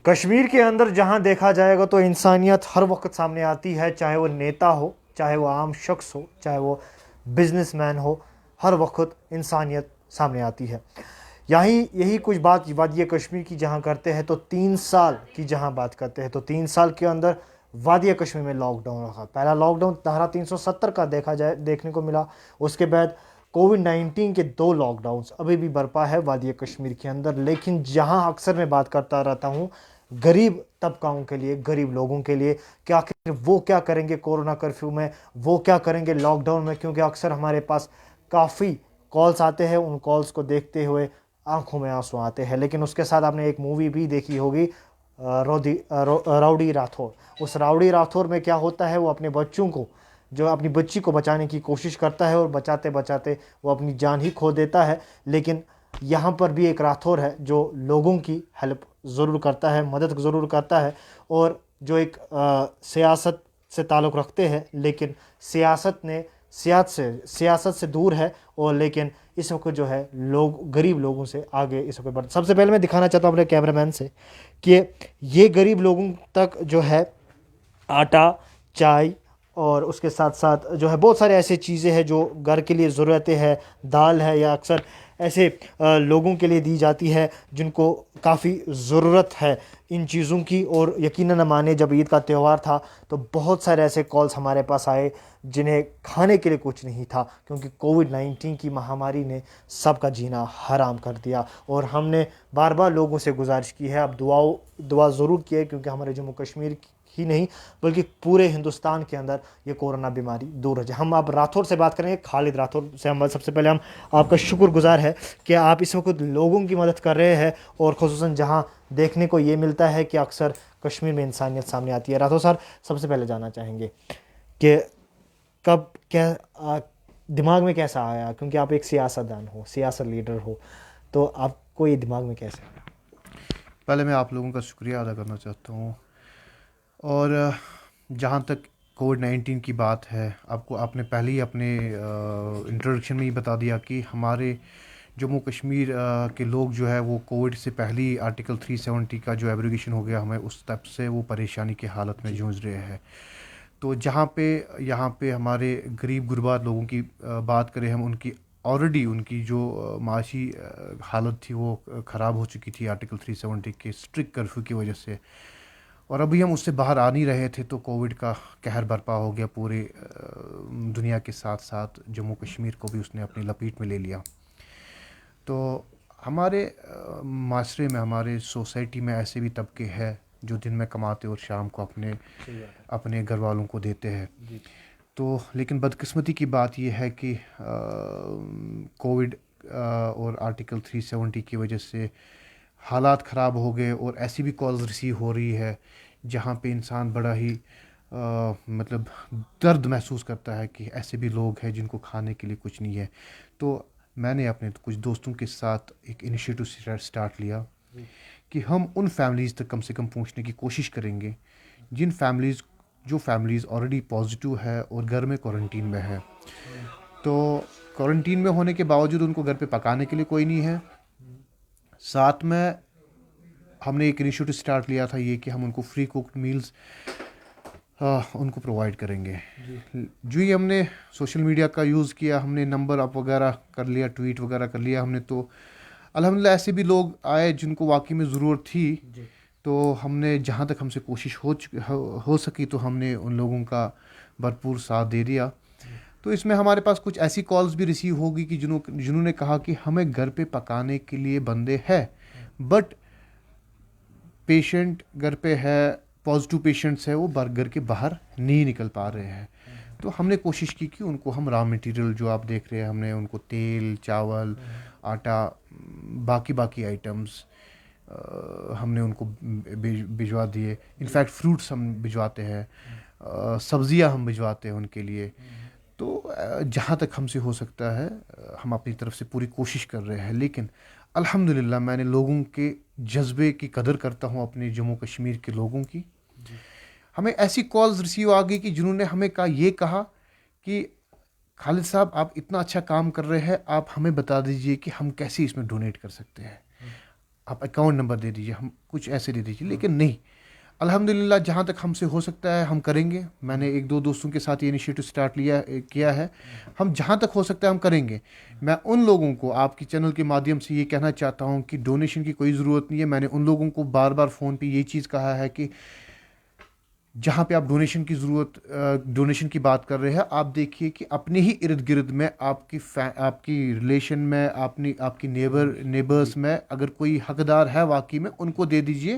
کشمیر کے اندر جہاں دیکھا جائے گا تو انسانیت ہر وقت سامنے آتی ہے، چاہے وہ نیتا ہو، چاہے وہ عام شخص ہو، چاہے وہ بزنس مین ہو، ہر وقت انسانیت سامنے آتی ہے۔ یہی کچھ بات وادی کشمیر کی جہاں کرتے ہیں تو 3 سال کی جہاں بات کرتے ہیں تو 3 سال کے اندر وادی کشمیر میں لاک ڈاؤن رہا۔ پہلا لاک ڈاؤن دھارا 370 کا دیکھنے کو ملا، اس کے بعد کووڈ-19 کے 2 لاک ڈاؤنز ابھی بھی برپا ہے وادی کشمیر کے اندر۔ لیکن جہاں اکثر میں بات کرتا رہتا ہوں غریب طبقوں کے لیے، غریب لوگوں کے لیے، کہ آخر وہ کیا کریں گے کورونا کرفیو میں، وہ کیا کریں گے لاک ڈاؤن میں، کیونکہ اکثر ہمارے پاس کافی کالز آتے ہیں، ان کالز کو دیکھتے ہوئے آنکھوں میں آنسو آتے ہیں۔ لیکن اس کے ساتھ آپ نے ایک مووی بھی دیکھی ہوگی، راؤڈی راتھور۔ اس راؤڈی راتھور میں کیا ہوتا ہے، وہ اپنے بچوں کو، جو اپنی بچی کو بچانے کی کوشش کرتا ہے اور بچاتے بچاتے وہ اپنی جان ہی کھو دیتا ہے۔ لیکن یہاں پر بھی ایک راتھور ہے جو لوگوں کی ہیلپ ضرور کرتا ہے، مدد ضرور کرتا ہے، اور جو ایک سیاست سے تعلق رکھتے ہیں، لیکن سیاست سے دور ہے، اور لیکن اس وقت جو ہے غریب لوگوں سے آگے اس وقت بڑھ۔ سب سے پہلے میں دکھانا چاہتا ہوں اپنے کیمرہ مین سے کہ یہ غریب لوگوں تک جو ہے آٹا، چائے، اور اس کے ساتھ ساتھ جو ہے بہت سارے ایسے چیزیں ہیں جو گھر کے لیے ضرورتیں ہے، دال ہے، یا اکثر ایسے لوگوں کے لیے دی جاتی ہے جن کو کافی ضرورت ہے ان چیزوں کی۔ اور یقیناً مانے جب عید کا تہوار تھا تو بہت سارے ایسے کالز ہمارے پاس آئے جنہیں کھانے کے لیے کچھ نہیں تھا، کیونکہ کووڈ-19 کی مہاماری نے سب کا جینا حرام کر دیا۔ اور ہم نے بار بار لوگوں سے گزارش کی ہے، اب دعا ضرور کی ہے، کیونکہ ہمارے جموں کشمیر ہی نہیں بلکہ پورے ہندوستان کے اندر یہ کورونا بیماری دور ہو جائے۔ ہم اب راتھور سے بات کریں گے، خالد راتھور سے ہم سب سے پہلے ہم آپ کا شکر گزار ہے کہ آپ اس وقت لوگوں کی مدد کر رہے ہیں، اور خصوصاً جہاں دیکھنے کو یہ ملتا ہے کہ اکثر کشمیر میں انسانیت سامنے آتی ہے۔ راتھور صاحب، سب سے پہلے جاننا چاہیں گے کہ کب کیا دماغ میں کیسا آیا، کیونکہ آپ ایک سیاستدان ہو، سیاست لیڈر ہو، تو آپ کو یہ دماغ میں کیسے آیا؟ پہلے میں آپ لوگوں کا شکریہ ادا کرنا چاہتا ہوں، اور جہاں تک کووڈ-19 کی بات ہے، آپ نے پہلے ہی اپنے انٹروڈکشن میں ہی بتا دیا کہ ہمارے جموں کشمیر کے لوگ جو ہے وہ کووڈ سے پہلے ہی آرٹیکل 370 کا جو ایبریگیشن ہو گیا، ہمیں اس تب سے وہ پریشانی کی حالت میں جونج رہے ہیں۔ تو یہاں پہ ہمارے غریب غربات لوگوں کی بات کریں ہم، ان کی جو معاشی حالت تھی وہ خراب ہو چکی تھی آرٹیکل 370 کے اسٹرکٹ کرفیو کی وجہ سے، اور ابھی ہم اس سے باہر آ نہیں رہے تھے تو کووڈ کا قہر برپا ہو گیا پورے دنیا کے ساتھ ساتھ جموں کشمیر کو بھی اس نے اپنی لپیٹ میں لے لیا۔ تو ہمارے معاشرے میں، ہمارے سوسائٹی میں ایسے بھی طبقے ہیں جو دن میں کماتے اور شام کو اپنے گھر والوں کو دیتے ہیں۔ تو لیکن بدقسمتی کی بات یہ ہے کہ کووڈ اور آرٹیکل 370 کی وجہ سے حالات خراب ہو گئے، اور ایسی بھی کالز ریسیو ہو رہی ہے جہاں پہ انسان بڑا ہی مطلب درد محسوس کرتا ہے کہ ایسے بھی لوگ ہیں جن کو کھانے کے لیے کچھ نہیں ہے۔ تو میں نے اپنے کچھ دوستوں کے ساتھ ایک انیشیٹو سٹارٹ لیا کہ ہم ان فیملیز تک کم سے کم پہنچنے کی کوشش کریں گے جو فیملیز آلریڈی پازیٹیو ہے اور گھر میں کوارنٹین میں ہے۔ تو کوارنٹین میں ہونے کے باوجود ان کو گھر پہ پکانے کے لیے کوئی نہیں ہے۔ ساتھ میں ہم نے ایک انیشیٹو سٹارٹ لیا تھا یہ کہ ہم ان کو فری کوکڈ میلز ان کو پرووائڈ کریں گے۔ جو ہی ہم نے سوشل میڈیا کا یوز کیا، ہم نے نمبر اپ وغیرہ کر لیا، ٹویٹ وغیرہ کر لیا ہم نے، تو الحمدللہ ایسے بھی لوگ آئے جن کو واقعی میں ضرورت تھی۔ تو ہم نے جہاں تک ہم سے کوشش ہو سکی تو ہم نے ان لوگوں کا بھرپور ساتھ دے دیا۔ تو اس میں ہمارے پاس کچھ ایسی کالز بھی ریسیو ہوگی کہ جنہوں نے کہا کہ ہمیں گھر پہ پکانے کے لیے بندے ہے، بٹ پیشنٹ گھر پہ ہے، پازیٹیو پیشنٹس ہے، وہ گھر کے باہر نہیں نکل پا رہے ہیں۔ تو ہم نے کوشش کی کہ ان کو ہم را مٹیریل جو آپ دیکھ رہے ہیں، ہم نے ان کو تیل، چاول، آٹا، باقی آئٹمز ہم نے ان کو بھجوا دیے۔ انفیکٹ فروٹس ہم بھجواتے ہیں، سبزیاں ہم بھجواتے ہیں ان کے لیے۔ تو جہاں تک ہم سے ہو سکتا ہے ہم اپنی طرف سے پوری کوشش کر رہے ہیں۔ لیکن الحمدللہ میں نے لوگوں کے جذبے کی قدر کرتا ہوں، اپنے جموں کشمیر کے لوگوں کی۔ ہمیں ایسی کالز ریسیو آ گئی کہ جنہوں نے ہمیں کہا کہ خالد صاحب آپ اتنا اچھا کام کر رہے ہیں، آپ ہمیں بتا دیجئے کہ ہم کیسے اس میں ڈونیٹ کر سکتے ہیں۔ آپ اکاؤنٹ نمبر دے دیجیے, ہم کچھ ایسے دے دیجیے. لیکن نہیں, الحمدللہ جہاں تک ہم سے ہو سکتا ہے ہم کریں گے. میں نے ایک دو دوستوں کے ساتھ یہ انیشیٹو سٹارٹ کیا ہے. ہم جہاں تک ہو سکتا ہے ہم کریں گے. میں ان لوگوں کو آپ کی چینل کے مادھیم سے یہ کہنا چاہتا ہوں کہ ڈونیشن کی کوئی ضرورت نہیں ہے. میں نے ان لوگوں کو بار بار فون پہ یہ چیز کہا ہے کہ جہاں پہ آپ ڈونیشن کی بات کر رہے ہیں, آپ دیکھیے کہ اپنے ہی ارد گرد میں آپ کی ریلیشن میں آپ کی نیبرس میں اگر کوئی حقدار ہے واقعی میں, ان کو دے دیجیے.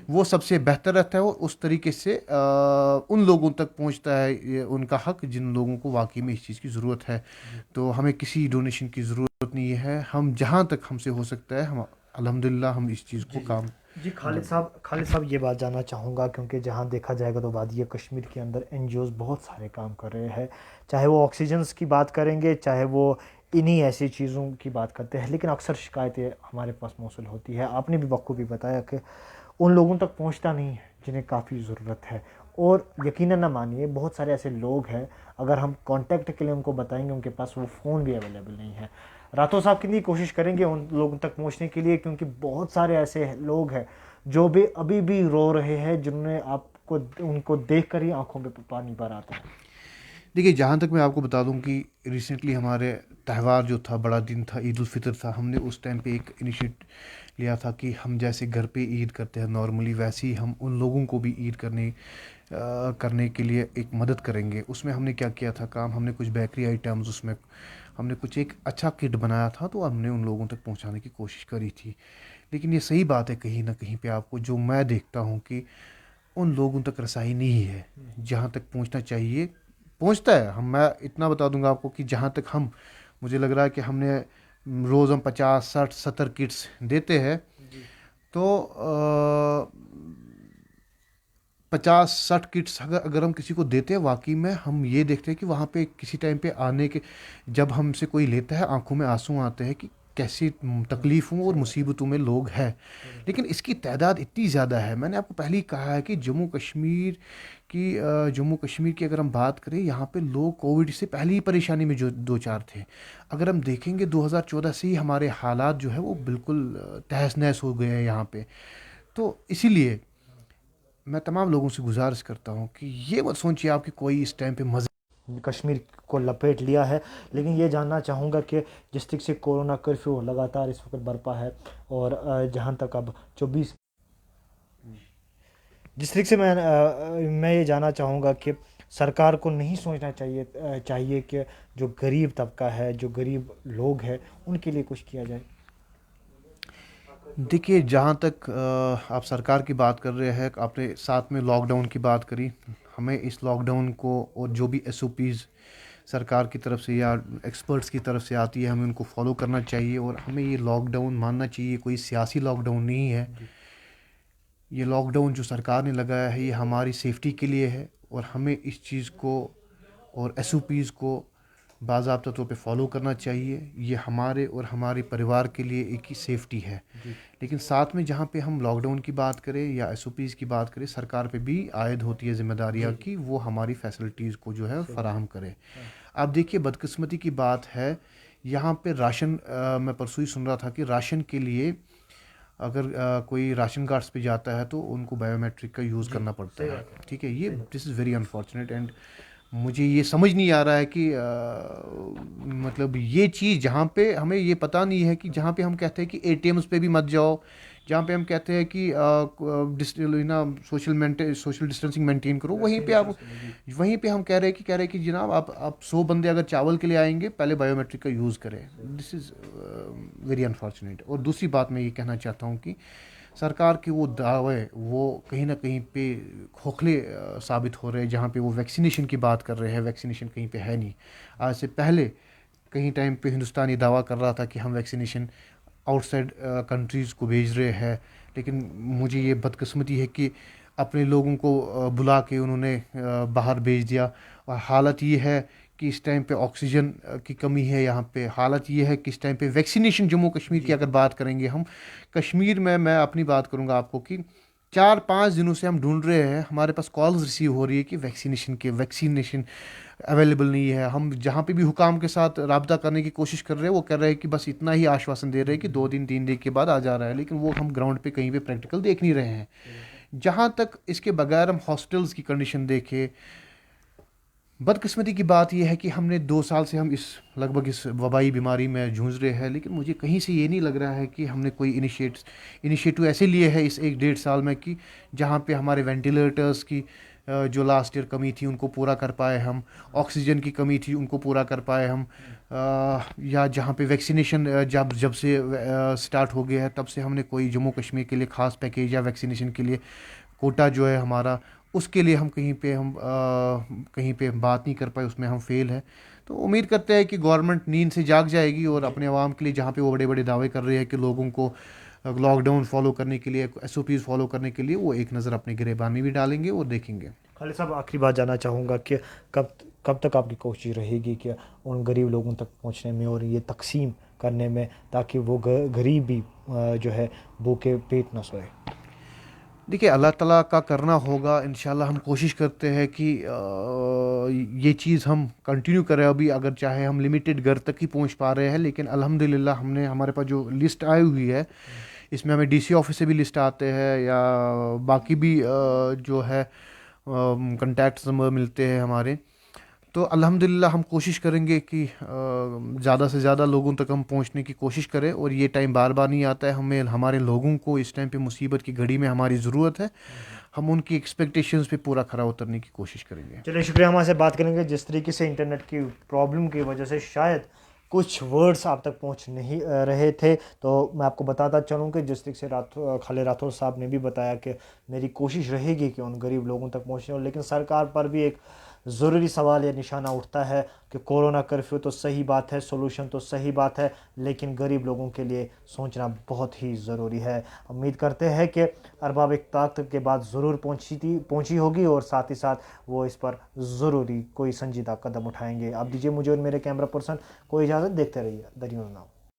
وہ سب سے بہتر رہتا ہے. وہ اس طریقے سے ان لوگوں تک پہنچتا ہے ان کا حق جن لوگوں کو واقعی میں اس چیز کی ضرورت ہے. تو ہمیں کسی ڈونیشن کی ضرورت نہیں ہے. ہم جہاں تک ہم سے ہو سکتا ہے الحمدللہ ہم اس چیز کو کام. جی خالد صاحب یہ بات جاننا چاہوں گا, کیونکہ جہاں دیکھا جائے گا تو وادی کشمیر کے اندر این جی اوز بہت سارے کام کر رہے ہیں, چاہے وہ آکسیجنس کی بات کریں گے, چاہے وہ انہی ایسی چیزوں کی بات کرتے ہیں, لیکن اکثر شکایتیں ہمارے پاس موصول ہوتی ہے. آپ نے بھی بخوبی بتایا کہ ان لوگوں تک پہنچتا نہیں ہے جنہیں کافی ضرورت ہے. اور یقیناً نہ مانیے, بہت سارے ایسے لوگ ہیں, اگر ہم کانٹیکٹ کے لیے ان کو بتائیں گے ان کے پاس وہ فون بھی اویلیبل نہیں ہے. راتوں صاحب کتنی کوشش کریں گے ان لوگوں تک پہنچنے کے لیے, کیونکہ بہت سارے ایسے لوگ ہیں جو بھی ابھی بھی رو رہے ہیں, جنہوں نے ان کو دیکھ کر ہی آنکھوں پہ پانی بھر آتا ہے. دیکھیے, جہاں تک میں آپ کو بتا دوں کہ ریسنٹلی ہمارے تہوار جو تھا, بڑا دن تھا, عید الفطر تھا. ہم نے اس ٹائم پہ ایک انیشیٹ لیا تھا کہ ہم جیسے گھر پہ عید کرتے ہیں نارملی, ویسے ہی ہم ان لوگوں کو بھی عید کرنے کے لیے ایک مدد کریں گے. اس میں ہم نے کیا کیا تھا کام, ہم نے کچھ بیکری آئٹمز, اس میں ہم نے کچھ ایک اچھا کٹ بنایا تھا, تو ہم نے ان لوگوں تک پہنچانے کی کوشش کری تھی. لیکن یہ صحیح بات ہے کہیں نہ کہیں پہ آپ کو, جو میں دیکھتا ہوں کہ ان لوگوں تک رسائی نہیں ہے. جہاں تک پہنچنا چاہیے پہنچتا ہے. میں اتنا بتا دوں گا آپ کو کہ جہاں تک مجھے لگ رہا ہے کہ ہم نے روز ہم 50 60 70 کٹس دیتے ہیں, تو 50 60 کٹس اگر ہم کسی کو دیتے ہیں, واقعی میں ہم یہ دیکھتے ہیں کہ وہاں پہ کسی ٹائم پہ جب ہم سے کوئی لیتا ہے, آنکھوں میں آنسو آتے ہیں کہ کیسی تکلیفوں اور مصیبتوں میں لوگ ہیں. لیکن اس کی تعداد اتنی زیادہ ہے. میں نے آپ کو پہلے ہی کہا ہے کہ جموں کشمیر کی اگر ہم بات کریں, یہاں پہ لوگ کووڈ سے پہلی ہی پریشانی میں جو دو چار تھے. اگر ہم دیکھیں گے 2014 سے ہی ہمارے حالات جو ہے وہ بالکل تہس نہس ہو گئے ہیں یہاں پہ. تو اسی لیے میں تمام لوگوں سے گزارش کرتا ہوں کہ یہ مت سوچیے آپ کہ کوئی اس ٹائم پہ کشمیر کو لپیٹ لیا ہے. لیکن یہ جاننا چاہوں گا کہ جس طرح سے کورونا کرفیو لگاتار اس وقت برپا ہے, اور جہاں تک اب 24 جس طرح سے میں یہ جاننا چاہوں گا کہ سرکار کو نہیں سوچنا چاہیے کہ جو غریب طبقہ ہے, جو غریب لوگ ہیں, ان کے لیے کچھ کیا جائے. دیکھیے, جہاں تک آپ سرکار کی بات کر رہے ہیں, آپ نے ساتھ میں لاک ڈاؤن کی بات کری. ہمیں اس لاک ڈاؤن کو اور جو بھی ایس او پیز سرکار کی طرف سے یا ایکسپرٹس کی طرف سے آتی ہے, ہمیں ان کو فالو کرنا چاہیے. اور ہمیں یہ لاک ڈاؤن ماننا چاہیے کوئی سیاسی لاک ڈاؤن نہیں ہے. یہ لاک ڈاؤن جو سرکار نے لگایا ہے یہ ہماری سیفٹی کے لیے ہے, اور ہمیں اس چیز کو اور ایس او پیز کو باضابطہ طور پہ فالو کرنا چاہیے. یہ ہمارے اور ہمارے پریوار کے لیے ایک ہی سیفٹی ہے. لیکن ساتھ میں جہاں پہ ہم لاک ڈاؤن کی بات کریں یا ایس او پیز کی بات کریں, سرکار پہ بھی عائد ہوتی ہے ذمہ داریاں کہ وہ ہماری فیسلٹیز کو جو ہے فراہم کرے. آپ دیکھیے, بدقسمتی کی بات ہے یہاں پہ راشن, میں پرسوں ہی سن رہا تھا کہ راشن کے لیے اگر کوئی راشن کارڈس پہ جاتا ہے تو ان کو بایو میٹرک کا یوز کرنا پڑتا ہے. ٹھیک ہے, یہ دس از ویری انفارچونیٹ. اینڈ مجھے یہ سمجھ نہیں آ رہا ہے کہ مطلب یہ چیز جہاں پہ ہمیں یہ پتہ نہیں ہے کہ جہاں پہ ہم کہتے ہیں کہ اے ٹی ایمز پہ بھی مت جاؤ, جہاں پہ ہم کہتے ہیں کہ سوشل ڈسٹینسنگ مینٹین کرو, وہیں پہ ہم کہہ رہے ہیں کہ جناب آپ 100 بندے اگر چاول کے لیے آئیں گے پہلے بایو میٹرک کا یوز کریں. دس از ویری انفارچونیٹ. اور دوسری بات میں یہ کہنا چاہتا ہوں کہ سرکار کے وہ دعوے وہ کہیں نہ کہیں پہ کھوکھلے ثابت ہو رہے ہیں. جہاں پہ وہ ویکسینیشن کی بات کر رہے ہیں, ویکسینیشن کہیں پہ ہے نہیں. آج سے پہلے کہیں ٹائم پہ ہندوستان یہ دعویٰ کر رہا تھا کہ ہم ویکسینیشن آؤٹ سائڈ کنٹریز کو بھیج رہے ہیں. لیکن مجھے یہ بدقسمتی ہے کہ اپنے لوگوں کو بلا کے انہوں نے باہر بھیج دیا. اور حالت یہ ہے کہ اس ٹائم پہ آکسیجن کی کمی ہے یہاں پہ. حالت یہ ہے کہ اس ٹائم پہ ویکسینیشن جموں کشمیر کی اگر بات کریں گے ہم, کشمیر میں اپنی بات کروں گا آپ کو کہ 4-5 دنوں سے ہم ڈھونڈ رہے ہیں, ہمارے پاس کالز ریسیو ہو رہی ہے کہ ویکسینیشن اویلیبل نہیں ہے. ہم جہاں پہ بھی حکام کے ساتھ رابطہ کرنے کی کوشش کر رہے ہیں وہ کر رہے ہیں کہ بس اتنا ہی آشواسن دے رہے ہیں کہ 2 دن 3 دن کے بعد آ جا رہا ہے, لیکن وہ ہم گراؤنڈ پہ کہیں پہ پریکٹیکل دیکھ نہیں رہے ہیں. جہاں تک اس کے بغیر ہم ہاسپٹلز کی کنڈیشن دیکھیں, بدقسمتی کی بات یہ ہے کہ ہم نے 2 سال سے ہم لگ بھگ اس وبائی بیماری میں جھوجھ رہے ہیں, لیکن مجھے کہیں سے یہ نہیں لگ رہا ہے کہ ہم نے کوئی انیشیٹو ایسے لیے ہے اس 1-1.5 سال میں کہ جہاں پہ ہمارے وینٹیلیٹرز کی جو لاسٹ ایئر کمی تھی ان کو پورا کر پائے ہم, آکسیجن کی کمی تھی ان کو پورا کر پائے ہم, یا جہاں پہ ویکسینیشن جب سے سٹارٹ ہو گیا ہے تب سے ہم نے کوئی جموں کشمیر کے لیے خاص پیکیج یا ویکسینیشن کے لیے کوٹا جو ہے ہمارا اس کے لیے ہم کہیں پہ بات نہیں کر پائے, اس میں ہم فیل ہیں. تو امید کرتے ہیں کہ گورنمنٹ نیند سے جاگ جائے گی اور اپنے عوام کے لیے جہاں پہ وہ بڑے بڑے دعوے کر رہے ہیں کہ لوگوں کو لاک ڈاؤن فالو کرنے کے لیے, SOPs فالو کرنے کے لیے, وہ ایک نظر اپنے گریبان میں بھی ڈالیں گے اور دیکھیں گے. خالد صاحب آخری بات جاننا چاہوں گا کہ کب تک آپ کی کوشش رہے گی کہ ان غریب لوگوں تک پہنچنے میں اور یہ تقسیم کرنے میں, تاکہ وہ غریب بھی جو ہے بھوکے پیٹ نہ سوئے؟ دیکھیے اللہ تعالیٰ کا کرنا ہوگا انشاءاللہ. ہم کوشش کرتے ہیں کہ یہ چیز ہم کنٹینیو کریں. ابھی اگر چاہے ہم لمیٹڈ گھر تک ہی پہنچ پا رہے ہیں, لیکن الحمدللہ ہمارے پاس جو لسٹ آئی ہوئی ہے اس میں ہمیں DC آفس سے بھی لسٹ آتے ہیں یا باقی بھی جو ہے کنٹیکٹس ملتے ہیں ہمارے. تو الحمدللہ ہم کوشش کریں گے کہ زیادہ سے زیادہ لوگوں تک ہم پہنچنے کی کوشش کریں, اور یہ ٹائم بار بار نہیں آتا ہے. ہمارے لوگوں کو اس ٹائم پہ مصیبت کی گھڑی میں ہماری ضرورت ہے. ہم ان کی ایکسپیکٹیشنز پہ پورا کھرا اترنے کی کوشش کریں گے. چلیے شکریہ, ہمارے سے بات کریں گے. جس طریقے سے انٹرنیٹ کی پرابلم کی وجہ سے شاید کچھ ورڈز آپ تک پہنچ نہیں رہے تھے, تو میں آپ کو بتاتا چلوں کہ جس طریقے سے خالد راٹھور صاحب نے بھی بتایا کہ میری کوشش رہے گی کہ ان غریب لوگوں تک پہنچنے, لیکن سرکار پر بھی ایک ضروری سوال یا نشانہ اٹھتا ہے کہ کورونا کرفیو تو صحیح بات ہے, سولوشن تو صحیح بات ہے, لیکن غریب لوگوں کے لیے سوچنا بہت ہی ضروری ہے. امید کرتے ہیں کہ ارباب اقتدار کے بعد ضرور پہنچی ہوگی, اور ساتھ ہی ساتھ وہ اس پر ضروری کوئی سنجیدہ قدم اٹھائیں گے. اب دیجیے مجھے اور میرے کیمرہ پرسن کو اجازت, دیکھتے رہیے دا نیوز ناؤ.